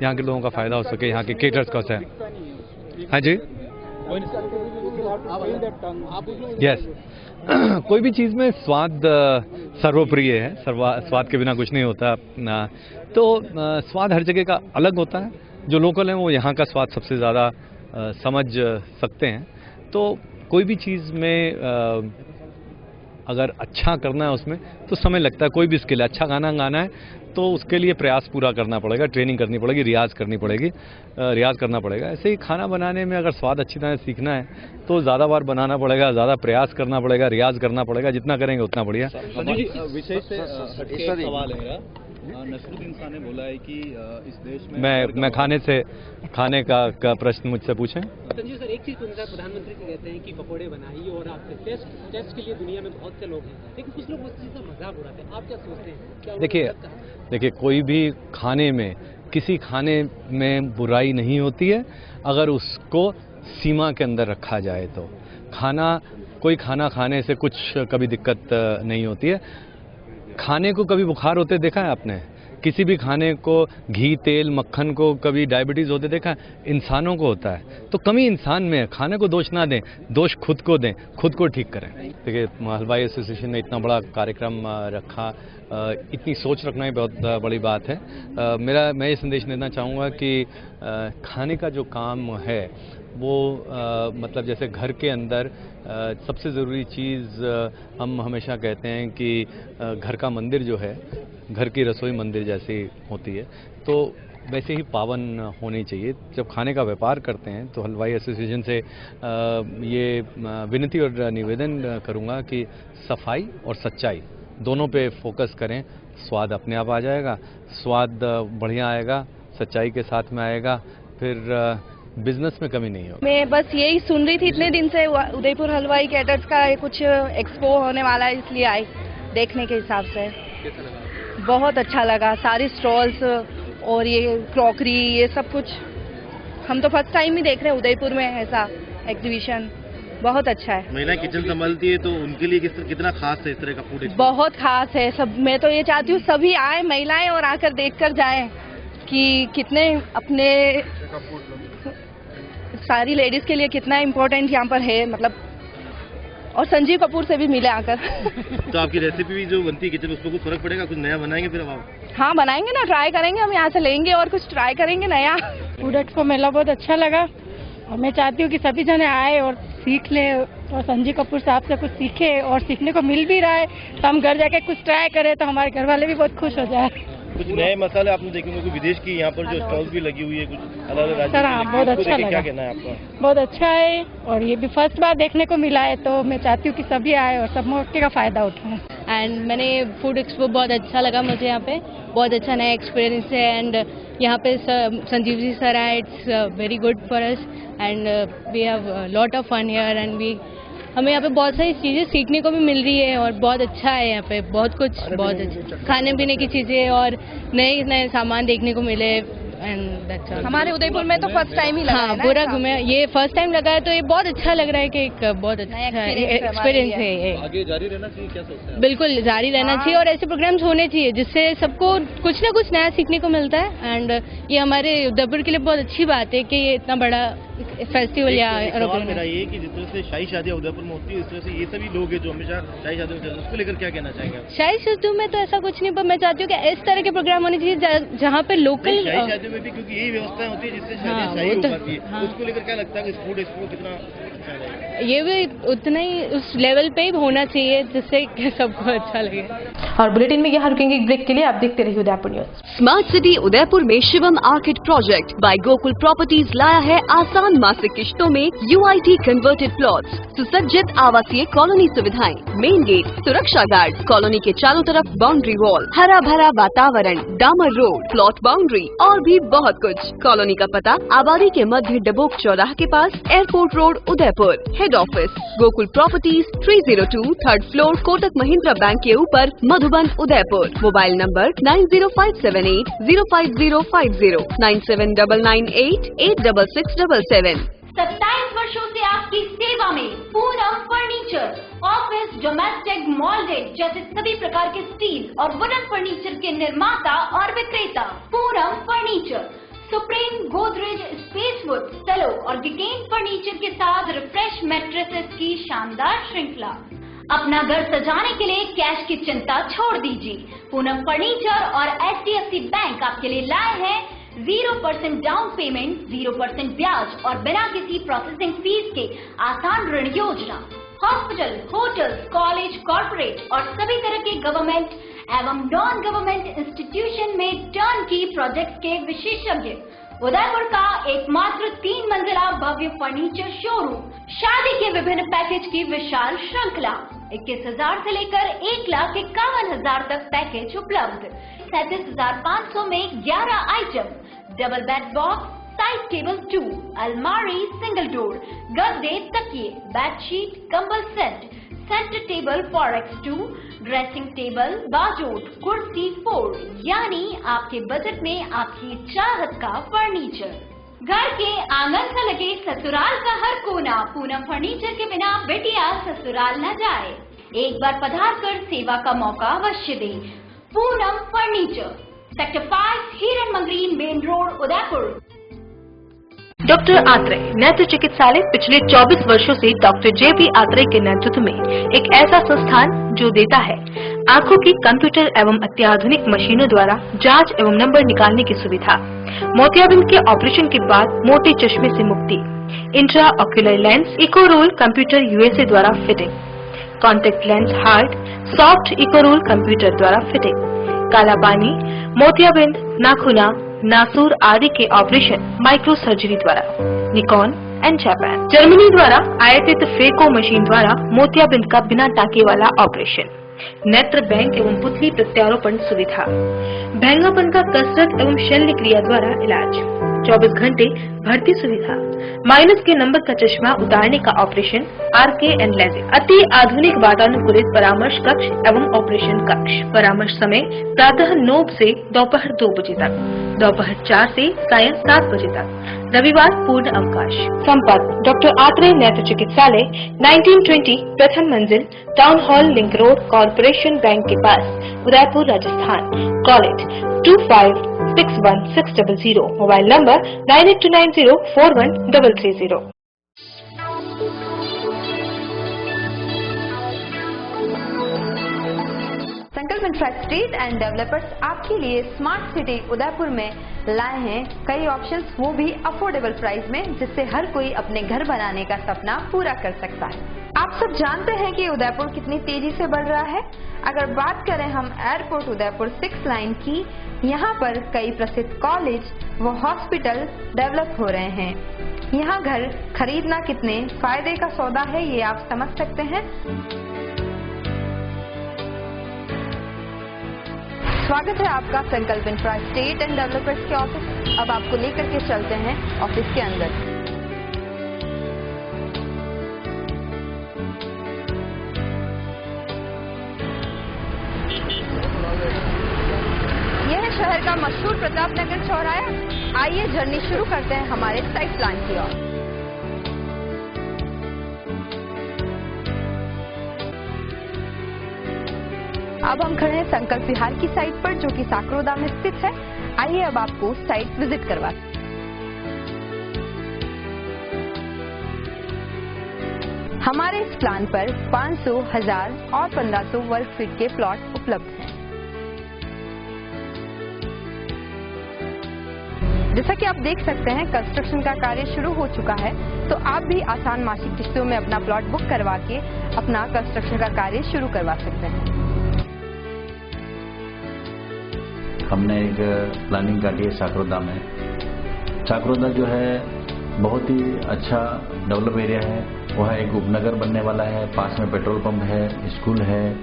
यहाँ के लोगों का फ़ायदा हो सके, यहाँ के केटर्स का है। हाँ जी, यस। कोई भी चीज़ में स्वाद सर्वप्रिय है, स्वाद के बिना कुछ नहीं होता। तो स्वाद हर जगह का अलग होता है। जो लोकल हैं वो यहाँ का स्वाद सबसे ज़्यादा समझ सकते हैं। तो कोई भी चीज़ में अगर अच्छा करना है उसमें तो समय लगता है। कोई भी स्किल, अच्छा गाना गाना है तो उसके लिए प्रयास पूरा करना पड़ेगा, ट्रेनिंग करनी पड़ेगी, रियाज करनी पड़ेगी, रियाज करना पड़ेगा। ऐसे ही खाना बनाने में अगर स्वाद अच्छी तरह सीखना है तो ज़्यादा बार बनाना पड़ेगा, ज़्यादा प्रयास करना पड़ेगा, रियाज करना पड़ेगा। जितना करेंगे उतना बढ़िया। विशेष सवाल है, नसरुद्दीन शाह ने बोला है कि इस देश में मैं खाने का प्रश्न मुझसे पूछें। संजय सर, एक चीज पूछना, प्रधानमंत्री जी कहते हैं कि पकौड़े बनाइए और आपके टेस्ट के लिए दुनिया में बहुत से लोग हैं, लेकिन कुछ लोग उस चीज का मजाक उड़ाते हैं। आप क्या सोचते हैं? देखिए कोई भी खाने में, किसी खाने में बुराई नहीं होती है अगर उसको सीमा के अंदर रखा जाए तो। कोई खाना खाने से कुछ कभी दिक्कत नहीं होती है। खाने को कभी बुखार होते देखा है आपने? किसी भी खाने को, घी, तेल, मक्खन को कभी डायबिटीज़ होते देखा है? इंसानों को होता है। तो कमी इंसान में है। खाने को दोष ना दें, दोष खुद को दें, खुद को ठीक करें। देखिए, हलवाई एसोसिएशन ने इतना बड़ा कार्यक्रम रखा, इतनी सोच रखना ही बहुत बड़ी बात है। मैं ये संदेश देना चाहूँगा कि खाने का जो काम है वो मतलब जैसे घर के अंदर सबसे ज़रूरी चीज़ हम हमेशा कहते हैं कि घर का मंदिर जो है, घर की रसोई मंदिर जैसी होती है, तो वैसे ही पावन होनी चाहिए। जब खाने का व्यापार करते हैं तो हलवाई एसोसिएशन से ये विनती और निवेदन करूँगा कि सफाई और सच्चाई दोनों पे फोकस करें। स्वाद अपने आप आ जाएगा, स्वाद बढ़िया आएगा, सच्चाई के साथ में आएगा, फिर बिजनेस में कमी नहीं होगी। मैं बस यही सुन रही थी इतने दिन से, उदयपुर हलवाई कैटर्स का कुछ एक्सपो होने वाला है, इसलिए आई देखने के हिसाब से। बहुत अच्छा लगा, सारी स्टॉल्स और ये क्रॉकरी, ये सब कुछ हम तो फर्स्ट टाइम ही देख रहे हैं उदयपुर में ऐसा एग्जीबिशन। बहुत अच्छा है। महिलाएं किचन संभालती है तो उनके लिए कितना खास है इस तरह का फूड? बहुत खास है। सब मैं तो ये चाहती हूँ सभी आए महिलाएं और आकर देखकर जाएं कि कितने अपने सारी लेडीज के लिए कितना इम्पोर्टेंट यहाँ पर है, मतलब और संजीव कपूर से भी मिले आकर। तो आपकी रेसिपी भी जो बनती है किचन उसमें कुछ फर्क पड़ेगा? कुछ नया बनाएंगे फिर आप? हाँ बनाएंगे ना, ट्राई करेंगे, हम यहाँ से लेंगे और कुछ ट्राई करेंगे नया। फूड एक्सपो मेला बहुत अच्छा लगा और मैं चाहती हूँ कि सभी जने आए और सीख ले और संजीव कपूर साहब से कुछ सीखे और सीखने को मिल भी रहा है तो हम घर जाके कुछ ट्राई करें तो हमारे घर वाले भी बहुत खुश हो जाए। कुछ नए मसाले आपने देखे होंगे विदेश की यहाँ पर जो स्टॉल्स भी लगी हुई है कुछ अलग अलग राज्यों सर हाँ बहुत अच्छा लगा। क्या कहना है आपका? बहुत अच्छा है और ये भी फर्स्ट बार देखने को मिला है तो मैं चाहती हूँ कि सभी आए और सब मौके का फायदा उठाएं। एंड मैंने फूड एक्सपो बहुत अच्छा लगा मुझे, यहाँ पे बहुत अच्छा नया एक्सपीरियंस है एंड यहाँ पे संजीव जी सर आए, it's very good for us and we have lot of fun here and हमें यहाँ पे बहुत सारी चीज़ें सीखने को भी मिल रही है और बहुत अच्छा है यहाँ पे, बहुत कुछ बहुत अच्छा खाने पीने की चीज़ें और नए नए सामान देखने को मिले एंड हमारे उदयपुर में तो फर्स्ट टाइम ही लगा है ना, पूरा घूमे, ये फर्स्ट टाइम लगा है तो ये बहुत अच्छा लग रहा है कि एक बहुत अच्छा एक्सपीरियंस है ये। आगे जारी रहना चाहिए, क्या सोचते हैं? बिल्कुल जारी रहना चाहिए और ऐसे प्रोग्राम्स होने चाहिए जिससे सबको कुछ ना कुछ नया सीखने को मिलता है एंड ये हमारे उदयपुर के लिए बहुत अच्छी बात है कि ये इतना बड़ा फेस्टिवल या मेरा ये कि जिस तरह से शाही शादियाँ उदयपुर में होती है इस तरह से ये सभी लोग हैं जो हमेशा शाही शादियों में उसको लेकर क्या कहना चाहेंगे? शाही शादियों में तो ऐसा कुछ नहीं, पर मैं चाहती हूँ कि इस तरह के प्रोग्राम होने चाहिए जहाँ पे लोकल शाही शादियों में भी, क्योंकि यही व्यवस्था होती है जिससे शादी शाही हो पाती है, उसको लेकर क्या लगता है कि फूड एक्सपो कितना ये भी उतना ही उस लेवल पे ही होना चाहिए जिससे सबको अच्छा लगे। और बुलेटिन में यहाँ रुकेंगे एक ब्रेक के लिए, आप देखते रहिए Udaipur news. Smart city Udaipur में Shivam orchid project by Gokul properties लाया है आसान मासिक किश्तों में UIT कन्वर्टेड प्लॉट्स, सुसज्जित आवासीय कॉलोनी सुविधाएं, मेन गेट, सुरक्षा गार्ड, कॉलोनी के चारों तरफ बाउंड्री वॉल, हरा भरा वातावरण, डामर रोड, प्लॉट बाउंड्री और भी बहुत कुछ। कॉलोनी का पता आबादी के मध्य डबोक चौराहा के पास, airport road Udaipur. Head office Gokul properties 302 third floor, Kotak Mahindra bank के ऊपर, मधुबन उदयपुर। Mobile number 9057805050 9799886677। 27 वर्षों से आपकी सेवा में पूनम फर्नीचर, ऑफिस, डोमेस्टिक, मॉल्डेड जैसे सभी प्रकार के स्टील और वुडन फर्नीचर के निर्माता और विक्रेता। Poonam furniture supreme, Godrej, Spacewood, Cello और गिगेन फर्नीचर के साथ रिफ्रेश मैट्रेसेस की शानदार श्रृंखला। अपना घर सजाने के लिए कैश की चिंता छोड़ दीजिए। पूनम फर्नीचर और HDFC बैंक आपके लिए लाए हैं 0% डाउन पेमेंट, 0% ब्याज और बिना किसी प्रोसेसिंग फीस के आसान ऋण योजना। हॉस्पिटल, होटल्स, कॉलेज, कॉर्पोरेट और सभी तरह के गवर्नमेंट एवं नॉन गवर्नमेंट इंस्टीट्यूशन में टर्न की प्रोजेक्ट के विशेषज्ञ। उदयपुर का एकमात्र 3 मंजिला भव्य फर्नीचर शोरूम, शादी के विभिन्न पैकेज की विशाल श्रृंखला। 21,000 से लेकर 1,51,000 तक पैकेज उपलब्ध। 37,500 में 11 item, double bed box, side table 2, अलमारी, सिंगल डोर, गद्दे, तकिए, बेडशीट, कंबल set, centre table 4x2, dressing table, बाजोट, कुर्सी 4, यानी आपके बजट में आपकी चाहत का फर्नीचर। घर के आंगन से लगे ससुराल का हर कोना, पूनम फर्नीचर के बिना बेटिया ससुराल न जाए। एक बार पधार कर सेवा का मौका अवश्य दें। पूनम फर्नीचर, सेक्टर 5, हिरन Mangri, main road, Udaipur. Doctor Atreya नेत्र चिकित्सालय पिछले 24 वर्षों से डॉक्टर JP आत्रेय के नेतृत्व में एक ऐसा संस्थान जो देता है आंखों की कंप्यूटर एवं अत्याधुनिक मशीनों द्वारा जांच एवं नंबर निकालने की सुविधा, मोतियाबिंद के ऑपरेशन के बाद मोटे चश्मे से मुक्ति, इंट्रा ऑक्यूलर लेंस, इकोरोल कंप्यूटर USA द्वारा fitting, contact lens hard, soft इकोरोल कंप्यूटर द्वारा फिटिंग, काला पानी, मोतियाबिंद, नाखूना, नासूर आदि के ऑपरेशन माइक्रो सर्जरी द्वारा, निकॉन एंड जापान, जर्मनी द्वारा आयातित फेको मशीन द्वारा मोतियाबिंद का बिना टाके वाला ऑपरेशन, नेत्र बैंक एवं पुतली प्रत्यारोपण सुविधा, भैंगापन का कसरत एवं शल्य क्रिया द्वारा इलाज, 24 घंटे भर्ती सुविधा, माइनस के नंबर का चश्मा उतारने का ऑपरेशन RK एंड लेजिक, अति आधुनिक वातानुकूलित परामर्श कक्ष एवं ऑपरेशन कक्ष। परामर्श समय प्रातः 9 से दोपहर 2 बजे तक, दोपहर 4 से सायं 7 बजे तक, रविवार पूर्ण अवकाश। संपर्क डॉक्टर आत्रेय नेत्र चिकित्सालय 1920 प्रथम मंजिल, town hall, link road, corporation bank के पास, Udaipur, Rajasthan. Call it 2561-600, mobile number 9829041330। Sankalp infrastreet and developers आपके लिए स्मार्ट सिटी उदयपुर में लाए हैं कई ऑप्शंस, वो भी अफोर्डेबल प्राइस में, जिससे हर कोई अपने घर बनाने का सपना पूरा कर सकता है। आप सब जानते हैं कि उदयपुर कितनी तेजी से बढ़ रहा है। अगर बात करें हम एयरपोर्ट उदयपुर 6 लाइन की, यहाँ पर कई प्रसिद्ध कॉलेज व हॉस्पिटल डेवलप हो रहे हैं। यहाँ घर खरीदना कितने फायदे का सौदा है, ये आप समझ सकते हैं। स्वागत है आपका संकल्प इंफ्रास्ट्रीट एंड डेवलपर्स के ऑफिस। अब आपको लेकर के चलते हैं ऑफिस के अंदर। यह है शहर का मशहूर प्रताप नगर चौराहा। आइए जर्नी शुरू करते हैं हमारे साइट प्लान की ओर। अब हम खड़े हैं संकल्प विहार की साइट पर, जो कि साकरोदा में स्थित है। आइए अब आपको साइट विजिट करवाते हैं। हमारे इस प्लान पर 500, 1000 और 1500 वर्ग फीट के प्लॉट उपलब्ध हैं। जैसा कि आप देख सकते हैं, कंस्ट्रक्शन का कार्य शुरू हो चुका है, तो आप भी आसान मासिक किस्तों में अपना प्लॉट बुक करवा के अपना कंस्ट्रक्शन का कार्य शुरू करवा सकते हैं। हमने एक प्लानिंग काटी है साकरोदा में। साकरोदा जो है बहुत ही अच्छा डेवलप एरिया है। वह एक उपनगर बनने वाला है। पास में पेट्रोल पंप है, स्कूल है,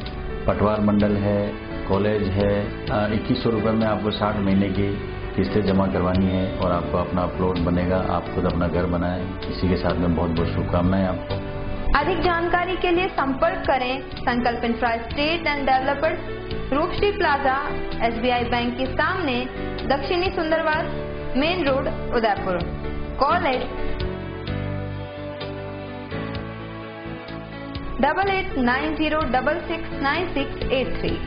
पटवार मंडल है, कॉलेज है। 2100 रुपये में आपको 60 महीने की किस्तें जमा करवानी है और आपको अपना प्लॉट बनेगा। आप खुद अपना घर बनाएं। इसी के साथ में बहुत बहुत शुभकामनाएं आपको। अधिक जानकारी के लिए संपर्क करें Sankalp infrastreet and developers, Rupshree plaza, SBI bank के सामने, दक्षिणी Sundarwas, main road, Udaipur. Call 8890669683।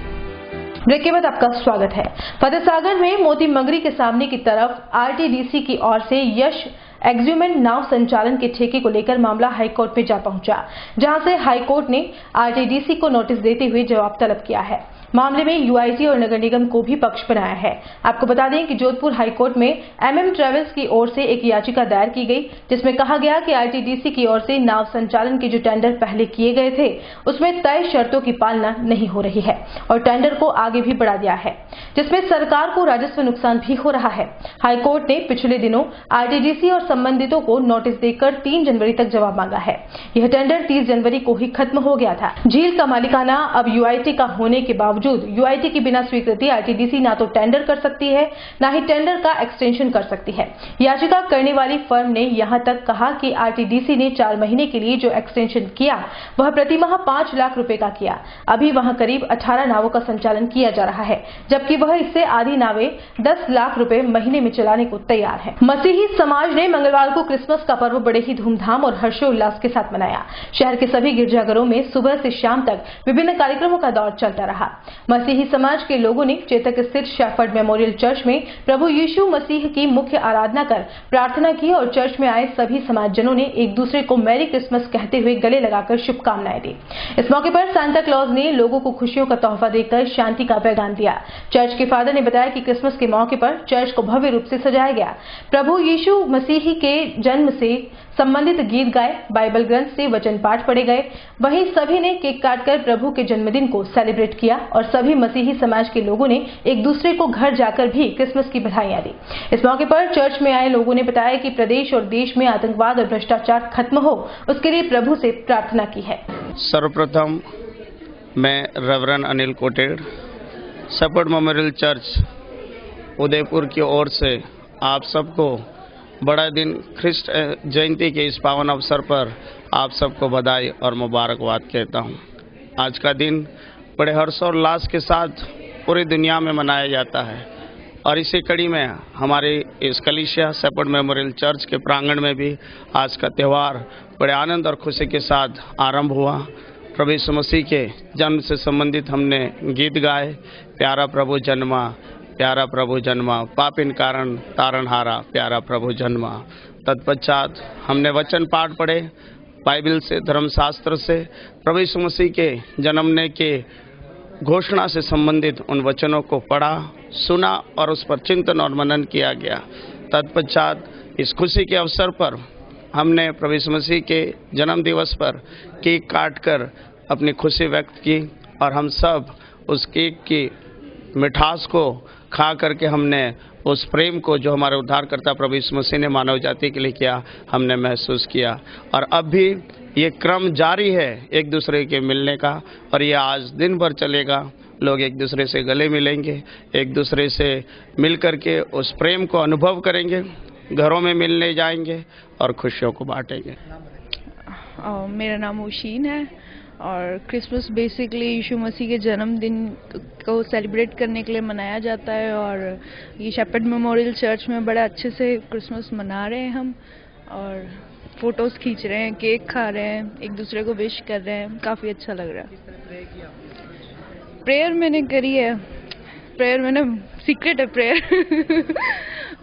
Break के बाद आपका स्वागत है। फतेह सागर में मोती मंगरी के सामने की तरफ RTDC की ओर से यश एक्ज्यूमेंट नाव संचालन के ठेके को लेकर मामला हाईकोर्ट में जा पहुंचा, जहां से हाईकोर्ट ने RTDC को नोटिस देते हुए जवाब तलब किया है। मामले में UIT और नगर निगम को भी पक्ष बनाया है। आपको बता दें कि जोधपुर हाईकोर्ट में MM ट्रेवल्स की ओर से एक याचिका दायर की गई, जिसमें कहा गया कि RTDC की ओर से नाव संचालन के जो टेंडर पहले किए गए थे, उसमें तय शर्तों की पालना नहीं हो रही है और टेंडर को आगे भी बढ़ा दिया है, जिसमें सरकार को राजस्व नुकसान भी हो रहा है। हाईकोर्ट ने पिछले दिनों RTDC और संबंधितों को नोटिस देकर 3 जनवरी तक जवाब मांगा है। यह टेंडर 30 जनवरी को ही खत्म हो गया था। झील का मालिकाना अब UIT का होने के बावजूद UIT की बिना स्वीकृति RTDC ना तो टेंडर कर सकती है, ना ही टेंडर का एक्सटेंशन कर सकती है। याचिका करने वाली फर्म ने यहां तक कहा कि RTDC ने 4 महीने के लिए जो एक्सटेंशन किया, वह प्रतिमाह 5 लाख रुपए का किया। अभी वहां करीब 18 नावों का संचालन किया जा रहा है, जबकि वह इससे आधी नावें 10 लाख रुपए महीने में चलाने को तैयार है। मसीही समाज ने मंगलवार को क्रिसमस का पर्व बड़े ही धूमधाम और हर्षोल्लास के साथ मनाया। शहर के सभी गिरजाघरों में सुबह से शाम तक विभिन्न कार्यक्रमों का दौर चलता रहा। मसीही समाज के लोगों ने चेतक स्थित शैफर्ड मेमोरियल चर्च में प्रभु यीशु मसीह की मुख्य आराधना कर प्रार्थना की और चर्च में आए सभी समाजजनों ने एक दूसरे को मैरी क्रिसमस कहते हुए गले लगाकर शुभकामनाएं दी। इस मौके पर सांता क्लॉज ने लोगों को खुशियों का तोहफा देकर शांति का पैगाम दिया। चर्च के फादर ने बताया कि क्रिसमस के मौके पर चर्च को भव्य रूप से सजाया गया। प्रभु यीशु मसीह के जन्म से संबंधित गीत गाए, बाइबल ग्रंथ से वचन पाठ पढ़े गए। वहीं सभी ने केक काटकर प्रभु के जन्मदिन को सेलिब्रेट किया और सभी मसीही समाज के लोगों ने एक दूसरे को घर जाकर भी क्रिसमस की बधाइयां दी। इस मौके पर चर्च में आए लोगों ने बताया कि प्रदेश और देश में आतंकवाद और भ्रष्टाचार खत्म हो, उसके लिए प्रभु से प्रार्थना की है। सर्वप्रथम मैं reverend Anil Kotad, shepherd memorial church Udaipur की ओर से आप सबको बड़ा दिन ख्रिस्ट जयंती के इस पावन अवसर पर आप सबको बधाई और मुबारकबाद कहता हूँ। आज का दिन बड़े हर्षोल्लास के साथ पूरी दुनिया में मनाया जाता है और इसी कड़ी में हमारे इस कलीसिया शेपर्ड मेमोरियल चर्च के प्रांगण में भी आज का त्यौहार बड़े आनंद और खुशी के साथ आरंभ हुआ। प्रभु यीशु मसीह के जन्म से संबंधित हमने गीत गाए, प्यारा प्रभु जन्मा, प्यारा प्रभु जन्मा, पापिन कारण तारनहारा, प्यारा प्रभु जन्मा। तत्पश्चात हमने वचन पाठ पढ़े, बाइबल से, धर्मशास्त्र से प्रभु यीशु मसीह के जन्मने के घोषणा से संबंधित उन वचनों को पढ़ा, सुना और उस पर चिंतन और मनन किया गया। तत्पश्चात इस खुशी के अवसर पर हमने प्रभु यीशु मसीह के जन्म दिवस पर केक काटकर अपनी खुशी व्यक्त की और हम सब उस केक की मिठास को खा करके हमने उस प्रेम को जो हमारे उद्धारकर्ता प्रभु यीशु मसीह ने मानव जाति के लिए किया, हमने महसूस किया। और अब भी ये क्रम जारी है एक दूसरे के मिलने का और ये आज दिन भर चलेगा। लोग एक दूसरे से गले मिलेंगे, एक दूसरे से मिल करके उस प्रेम को अनुभव करेंगे, घरों में मिलने जाएंगे और खुशियों को बांटेंगे। मेरा नाम उशीन है और क्रिसमस बेसिकली यीशु मसीह के जन्मदिन को सेलिब्रेट करने के लिए मनाया जाता है और ये शेपर्ड मेमोरियल चर्च में बड़ा अच्छे से क्रिसमस मना रहे हैं हम और फोटोज़ खींच रहे हैं, केक खा रहे हैं, एक दूसरे को विश कर रहे हैं, काफ़ी अच्छा लग रहा है। प्रेयर मैंने करी है, प्रेयर मैंने सीक्रेट है प्रेयर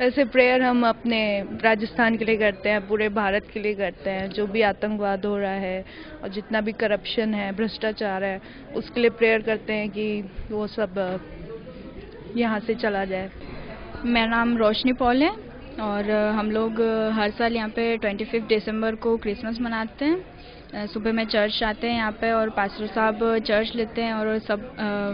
ऐसे प्रेयर हम अपने राजस्थान के लिए करते हैं, पूरे भारत के लिए करते हैं। जो भी आतंकवाद हो रहा है और जितना भी करप्शन है, भ्रष्टाचार है, उसके लिए प्रेयर करते हैं कि वो सब यहाँ से चला जाए। मेरा नाम रोशनी पॉल है और हम लोग हर साल यहाँ पे 25 दिसंबर को क्रिसमस मनाते हैं। सुबह में चर्च आते हैं यहाँ पे और पास्टर साहब चर्च लेते हैं और सब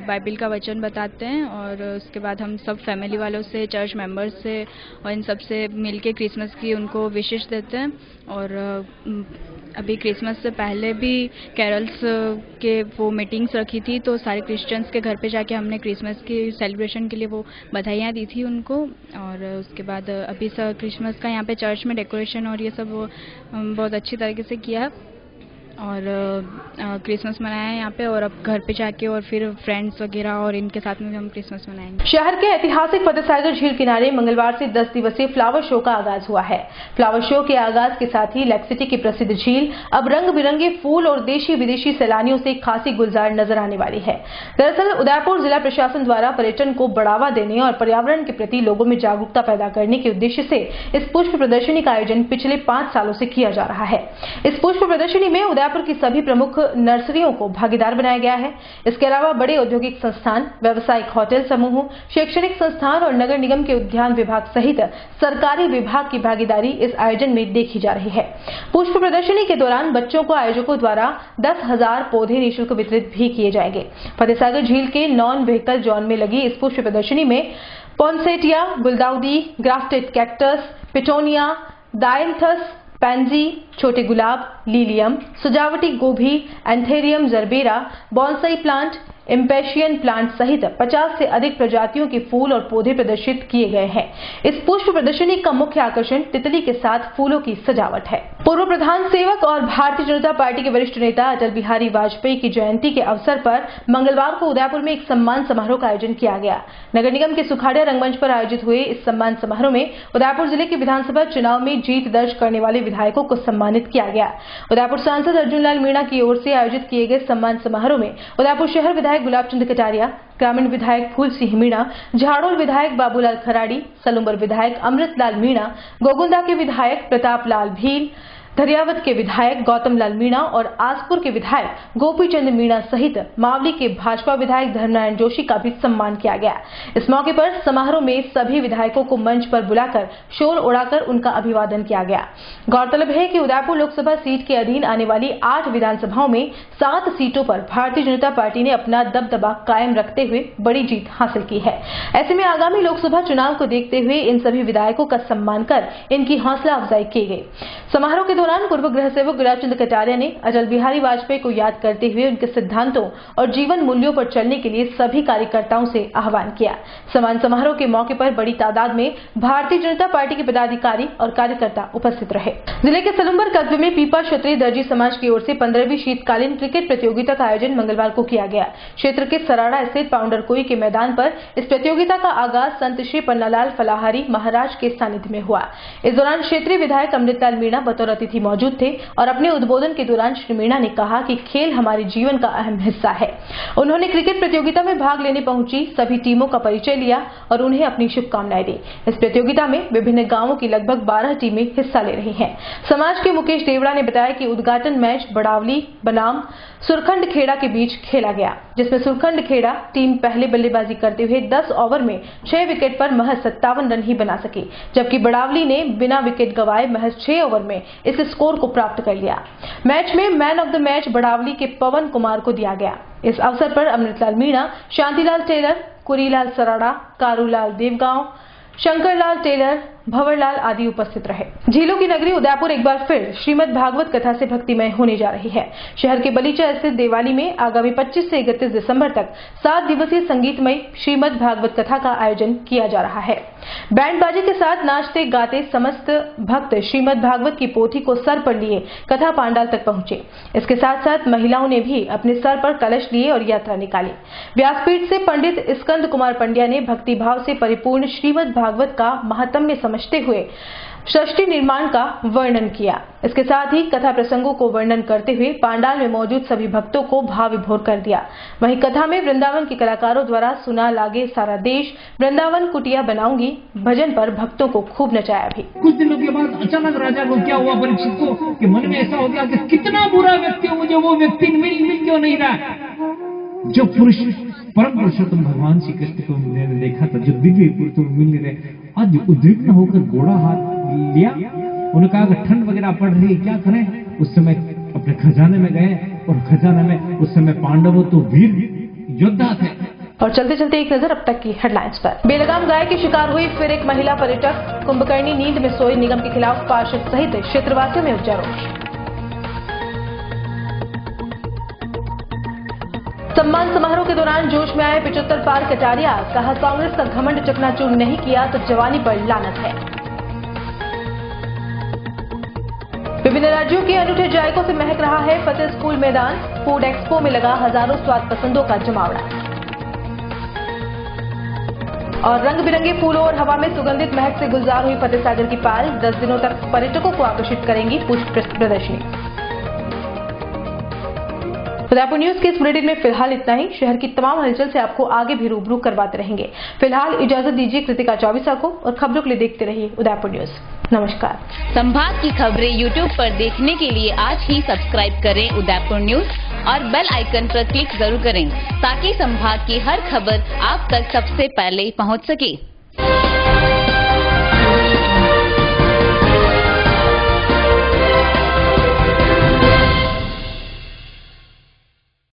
बाइबल का वचन बताते हैं और उसके बाद हम सब फैमिली वालों से, चर्च मेंबर्स से और इन सब से मिलके क्रिसमस की उनको विशेष देते हैं। और अभी क्रिसमस से पहले भी कैरल्स के वो मीटिंग्स रखी थी तो सारे क्रिश्चियंस के घर पे जाके हमने क्रिसमस की सेलिब्रेशन के लिए वो बधाइयाँ दी थी उनको। और उसके बाद अभी क्रिसमस का यहाँ पे चर्च में डेकोरेशन और ये सब बहुत अच्छी तरीके से किया और क्रिसमस मनाया है यहाँ पे और अब घर पे जाके और फिर फ्रेंड्स वगैरह और इनके साथ में भी हम क्रिसमस मनाएंगे। शहर के ऐतिहासिक फतेहसागर झील किनारे मंगलवार से 10 दिवसीय फ्लावर शो का आगाज हुआ है। फ्लावर शो के आगाज के साथ ही लेक सिटी की प्रसिद्ध झील अब रंग बिरंगे फूल और देशी विदेशी सैलानियों से खासी गुलजार नजर आने वाली है। दरअसल उदयपुर जिला प्रशासन द्वारा पर्यटन को बढ़ावा देने और पर्यावरण के प्रति लोगों में जागरूकता पैदा करने के उद्देश्य से इस पुष्प प्रदर्शनी का आयोजन पिछले 5 सालों से किया जा रहा है। इस पुष्प प्रदर्शनी में उदयपुर की सभी प्रमुख नर्सरियों को भागीदार बनाया गया है। इसके अलावा बड़े औद्योगिक संस्थान, व्यावसायिक होटल समूह, शैक्षणिक संस्थान और नगर निगम के उद्यान विभाग सहित सरकारी विभाग की भागीदारी इस आयोजन में देखी जा रही है। पुष्प प्रदर्शनी के दौरान बच्चों को आयोजकों द्वारा 10,000 पौधे निःशुल्क वितरित भी किए जाएंगे। फतेहसागर झील के नॉन व्हीकल जोन में लगी इस पुष्प प्रदर्शनी में पॉन्सेटिया, गुलदाउदी, ग्राफ्टेड कैक्टस, पिटोनिया, डायंथस, पैंजी, छोटे गुलाब, लीलियम, सजावटी गोभी, एंथेरियम जरबेरा, बॉन्साई प्लांट, इम्पेशियन प्लांट सहित 50 से अधिक प्रजातियों के फूल और पौधे प्रदर्शित किए गए हैं। इस पुष्प प्रदर्शनी का मुख्य आकर्षण तितली के साथ फूलों की सजावट है। पूर्व प्रधान सेवक और भारतीय जनता पार्टी के वरिष्ठ नेता अटल बिहारी वाजपेयी की जयंती के अवसर पर मंगलवार को उदयपुर में एक सम्मान समारोह का आयोजन किया गया। नगर निगम के सुखाड़िया रंगमंच पर आयोजित हुए इस सम्मान समारोह में उदयपुर जिले के विधानसभा चुनाव में जीत दर्ज करने वाले विधायकों को सम्मानित किया गया। उदयपुर सांसद अर्जुन लाल मीणा की ओर से आयोजित किए गए सम्मान समारोह में उदयपुर शहर विधायक गुलाब चंद कटारिया, ग्रामीण विधायक फूल सिंह मीणा, झाड़ोल विधायक बाबूलाल खराड़ी, सलूम्बर विधायक अमृतलाल मीणा, गोगुंदा के विधायक प्रताप लाल भील, धरियावत के विधायक गौतम लाल मीणा और आसपुर के विधायक गोपी चंद मीणा सहित मावली के भाजपा विधायक धर्मनारायण जोशी का भी सम्मान किया गया। इस मौके पर समारोह में सभी विधायकों को मंच पर बुलाकर शोर उड़ाकर उनका अभिवादन किया गया। गौरतलब है कि उदयपुर लोकसभा सीट के अधीन आने वाली 8 विधानसभाओं में 7 सीटों पर भारतीय जनता पार्टी ने अपना दबदबा कायम रखते हुए बड़ी जीत हासिल की है। ऐसे में आगामी लोकसभा चुनाव को देखते हुए इन सभी विधायकों का सम्मान कर इनकी हौसला अफजाई की गई। समारोह के दौरान पूर्व गृह सेवक गुलाब चंद कटारिया ने अटल बिहारी वाजपेयी को याद करते हुए उनके सिद्धांतों और जीवन मूल्यों पर चलने के लिए सभी कार्यकर्ताओं से आह्वान किया। सम्मान समारोह के मौके पर बड़ी तादाद में भारतीय जनता पार्टी के पदाधिकारी और कार्यकर्ता उपस्थित रहे। जिले के सलुम्बर कस्बे में पीपा क्षत्रिय दर्जी समाज की ओर से 15वीं शीतकालीन क्रिकेट प्रतियोगिता का आयोजन मंगलवार को किया गया। क्षेत्र के सराड़ा स्थित पाउंडर कोई के मैदान पर इस प्रतियोगिता का आगाज संत श्री पन्नालाल फलाहारी महाराज के सानिध्य में हुआ। इस दौरान क्षेत्रीय विधायक अमृतलाल मीणा बतौर अतिथि मौजूद थे और अपने उद्बोधन के दौरान श्री मीणा ने कहा कि खेल हमारे जीवन का अहम हिस्सा है। उन्होंने क्रिकेट प्रतियोगिता में भाग लेने पहुंची सभी टीमों का परिचय लिया और उन्हें अपनी शुभकामनाएं दी। इस प्रतियोगिता में विभिन्न गांवों की लगभग 12 टीमें हिस्सा ले रही हैं। समाज के मुकेश देवड़ा ने बताया कि उद्घाटन मैच बड़ावली बनाम सुरखंड खेड़ा के बीच खेला गया, जिसमें सुरखंड खेड़ा टीम पहले बल्लेबाजी करते हुए 10 ओवर में 6 विकेट पर महज 57 रन ही बना सकी, जबकि बड़ावली ने बिना विकेट गंवाए महज 6 ओवर में इस स्कोर को प्राप्त कर लिया। मैच में मैन ऑफ द मैच बड़ावली के पवन कुमार को दिया गया। इस अवसर पर अमृतलाल मीणा, शांतिलाल टेलर, कुरीलाल सराड़ा, कारूलाल देवगांव, शंकरलाल टेलर, भंवरलाल आदि उपस्थित रहे। झीलों की नगरी उदयपुर एक बार फिर श्रीमद् भागवत कथा से भक्तिमय होने जा रही है। शहर के बलीचा स्थित देवाली में आगामी 25 से 31 दिसंबर तक 7 दिवसीय संगीतमय श्रीमद् भागवत कथा का आयोजन किया जा रहा है। बैंड बाजे के साथ नाचते गाते समस्त भक्त श्रीमद् भागवत की पोथी को सर पर लिए कथा पांडाल तक पहुंचे। इसके साथ साथ महिलाओं ने भी अपने सर पर कलश लिए और यात्रा निकाली। व्यासपीठ से पंडित स्कंद कुमार पंड्या ने भक्तिभाव से परिपूर्ण श्रीमद् भागवत का महात्म्य समझते हुए सृष्टि निर्माण का वर्णन किया। इसके साथ ही कथा प्रसंगों को वर्णन करते हुए पांडाल में मौजूद सभी भक्तों को भाव विभोर कर दिया। वहीं कथा में वृंदावन के कलाकारों द्वारा सुना लागे सारा देश, वृंदावन कुटिया बनाऊंगी भजन पर भक्तों को खूब नचाया भी। कुछ दिनों के बाद अचानक राजा को क्या हुआ परीक्षित को कि मन में ऐसा हो गया कि कितना बुरा व्यक्ति हो, मुझे वो व्यक्ति मिल क्यों नहीं रहा। जो पुरुष परम पुरुषोत्तम भगवान श्री कृष्ण को मैंने देखा था, जो दिव्य पुरुष मिल नहीं रहे, आज उद्विग्न होकर घोड़ा हाथ लिया। उन्होंने कहा कि ठंड वगैरह पड़ रही है, क्या करें। उस समय अपने खजाने में गए और खजाने में उस समय पांडवों तो वीर योद्धा थे। और चलते चलते एक नजर अब तक की हेडलाइंस पर। बेलगाम गाय की शिकार हुई फिर एक महिला पर्यटक, कुंभकर्णी नींद में सोई निगम के खिलाफ पार्षद सहित क्षेत्रवासियों में उपजा रोष। सम्मान समारोह के दौरान जोश में आए 75 पार कटारिया, कहा कांग्रेस का घमंड चकनाचूर नहीं किया तो जवानी पर लानत है। विभिन्न राज्यों के अनूठे जायकों से महक रहा है फतेह स्कूल मैदान, फूड एक्सपो में लगा हजारों स्वाद पसंदों का जमावड़ा। और रंग बिरंगे फूलों और हवा में सुगंधित महक से गुलजार हुई फतेह सागर की पाल, 10 दिनों तक पर्यटकों को आकर्षित करेंगी पुष्प प्रदर्शनी। उदयपुर न्यूज के इस बुलेटिन में फिलहाल इतना ही। शहर की तमाम हलचल से आपको आगे भी रूबरू करवाते रहेंगे। फिलहाल इजाजत दीजिए कृतिका चौबीसा को और खबरों के लिए देखते रहिए उदयपुर न्यूज। नमस्कार। संभाग की खबरें यूट्यूब पर देखने के लिए आज ही सब्सक्राइब करें उदयपुर न्यूज और बेल आइकन पर क्लिक जरूर करें ताकि संभाग की हर खबर आप तक सबसे पहले पहुंच सके।